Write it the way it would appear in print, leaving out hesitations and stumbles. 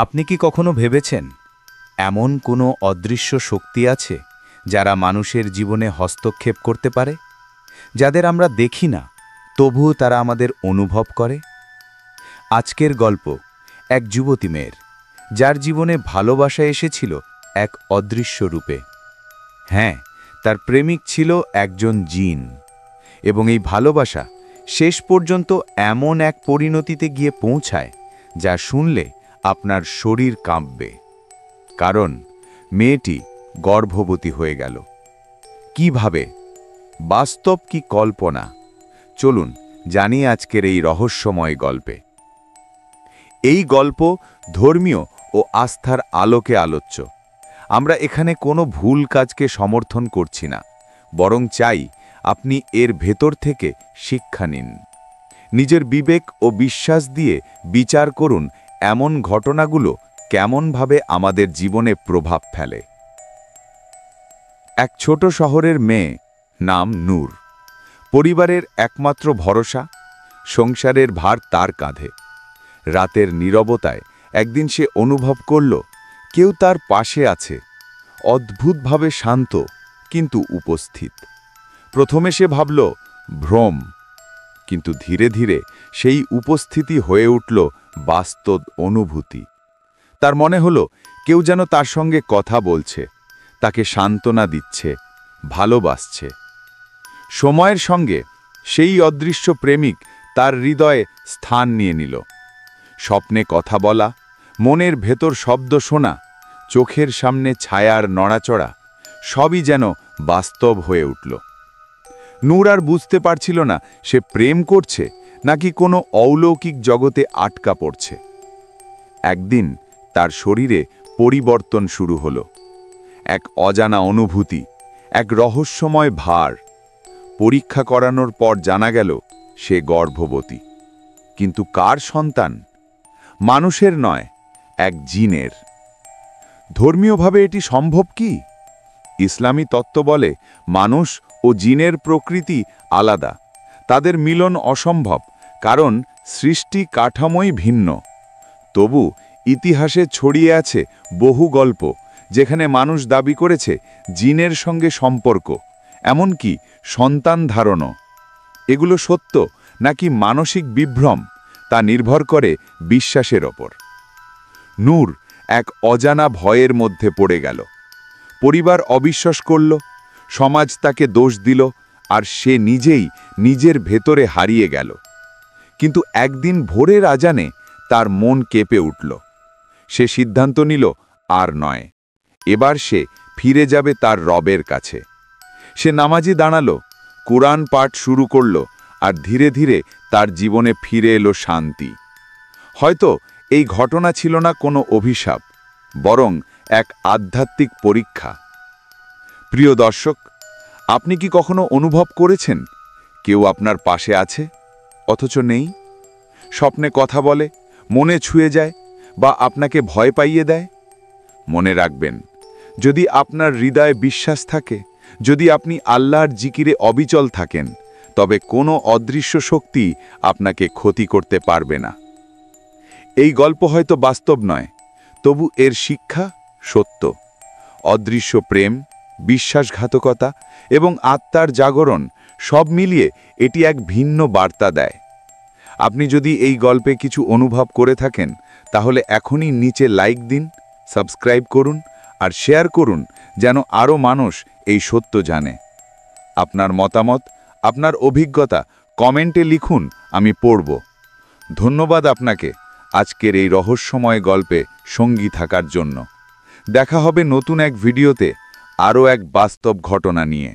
আপনি কি কখনো ভেবেছেন এমন কোনো অদৃশ্য শক্তি আছে যারা মানুষের জীবনে হস্তক্ষেপ করতে পারে, যাদের আমরা দেখি না তবুও তারা আমাদের অনুভব করে? আজকের গল্প এক যুবতী মেয়ের, যার জীবনে ভালোবাসা এসেছিল এক অদৃশ্য রূপে। হ্যাঁ, তার প্রেমিক ছিল একজন জিন, এবং এই ভালোবাসা শেষ পর্যন্ত এমন এক পরিণতিতে গিয়ে পৌঁছায় যা শুনলে আপনার শরীর কাঁপবে। কারণ মেয়েটি গর্ভবতী হয়ে গেল। কিভাবে? বাস্তব কি কল্পনা? চলুন জানি আজকের এই রহস্যময় গল্পে। এই গল্প ধর্মীয় ও আস্থার আলোকে আলোচ্য। আমরা এখানে কোনো ভুল কাজকে সমর্থন করছি না, বরং চাই আপনি এর ভেতর থেকে শিক্ষা নিন। নিজের বিবেক ও বিশ্বাস দিয়ে বিচার করুন এমন ঘটনাগুলো কেমনভাবে আমাদের জীবনে প্রভাব ফেলে। এক ছোট শহরের মেয়ে, নাম নূর। পরিবারের একমাত্র ভরসা, সংসারের ভার তার কাঁধে। রাতের নীরবতায় একদিন সে অনুভব করল কেউ তার পাশে আছে, অদ্ভুতভাবে শান্ত কিন্তু উপস্থিত। প্রথমে সে ভাবল ভ্রম, কিন্তু ধীরে ধীরে সেই উপস্থিতি হয়ে উঠল বাস্তব অনুভূতি। তার মনে হলো কেউ যেন তার সঙ্গে কথা বলছে, তাকে সান্ত্বনা দিচ্ছে, ভালোবাসছে। সময়ের সঙ্গে সেই অদৃশ্য প্রেমিক তার হৃদয়ে স্থান নিয়ে নিল। স্বপ্নে কথা বলা, মনের ভেতর শব্দ শোনা, চোখের সামনে ছায়ার নড়াচড়া, সবই যেন বাস্তব হয়ে উঠল। নূর আর বুঝতে পারছিল না সে প্রেম করছে নাকি কোনো অলৌকিক জগতে আটকা পড়ছে। একদিন তার শরীরে পরিবর্তন শুরু হলো। এক অজানা অনুভূতি, এক রহস্যময় ভার। পরীক্ষা করানোর পর জানা গেল সে গর্ভবতী। কিন্তু কার সন্তান? মানুষের নয়, এক জিনের। ধর্মীয়ভাবে এটি সম্ভব কি? ইসলামী তত্ত্ব বলে মানুষ ও জিনের প্রকৃতি আলাদা, তাদের মিলন অসম্ভব, কারণ সৃষ্টি কাঠামোই ভিন্ন। তবু ইতিহাসে ছড়িয়ে আছে বহু গল্প যেখানে মানুষ দাবি করেছে জিনের সঙ্গে সম্পর্ক, এমনকি সন্তান ধারণও। এগুলো সত্য নাকি মানসিক বিভ্রম, তা নির্ভর করে বিশ্বাসের ওপর। নূর এক অজানা ভয়ের মধ্যে পড়ে গেল। পরিবার অবিশ্বাস করল, সমাজ তাকে দোষ দিল, আর সে নিজেই নিজের ভেতরে হারিয়ে গেল। কিন্তু একদিন ভোরের আজানে তার মন কেঁপে উঠল। সে সিদ্ধান্ত নিল আর নয়, এবার সে ফিরে যাবে তার রবের কাছে। সে নামাজে দাঁড়ালো, কোরআন পাঠ শুরু করল, আর ধীরে ধীরে তার জীবনে ফিরে এলো শান্তি। হয়তো এই ঘটনা ছিল না কোনো অভিশাপ, বরং এক আধ্যাত্মিক পরীক্ষা। প্রিয় দর্শক, আপনি কি কখনো অনুভব করেছেন কেউ আপনার পাশে আছে অথচ নেই? স্বপ্নে কথা বলে, মনে ছুঁয়ে যায়, বা আপনাকে ভয় পাইয়ে দেয়? মনে রাখবেন, যদি আপনার হৃদয়ে বিশ্বাস থাকে, যদি আপনি আল্লাহর জিকিরে অবিচল থাকেন, তবে কোনো অদৃশ্য শক্তি আপনাকে ক্ষতি করতে পারবে না। এই গল্প হয়তো বাস্তব নয়, তবু এর শিক্ষা সত্য। অদৃশ্য প্রেম, বিশ্বাসঘাতকতা এবং আত্মার জাগরণ সব মিলিয়ে এটি এক ভিন্ন বার্তা দেয়। আপনি যদি এই গল্পে কিছু অনুভব করে থাকেন, তাহলে এখনই নিচে লাইক দিন, সাবস্ক্রাইব করুন আর শেয়ার করুন, যেন আরও মানুষ এই সত্য জানে। আপনার মতামত, আপনার অভিজ্ঞতা কমেন্টে লিখুন, আমি পড়ব। ধন্যবাদ আপনাকে আজকের এই রহস্যময় গল্পে সঙ্গী থাকার জন্য। দেখা হবে নতুন এক ভিডিওতে আরও এক বাস্তব ঘটনা নিয়ে।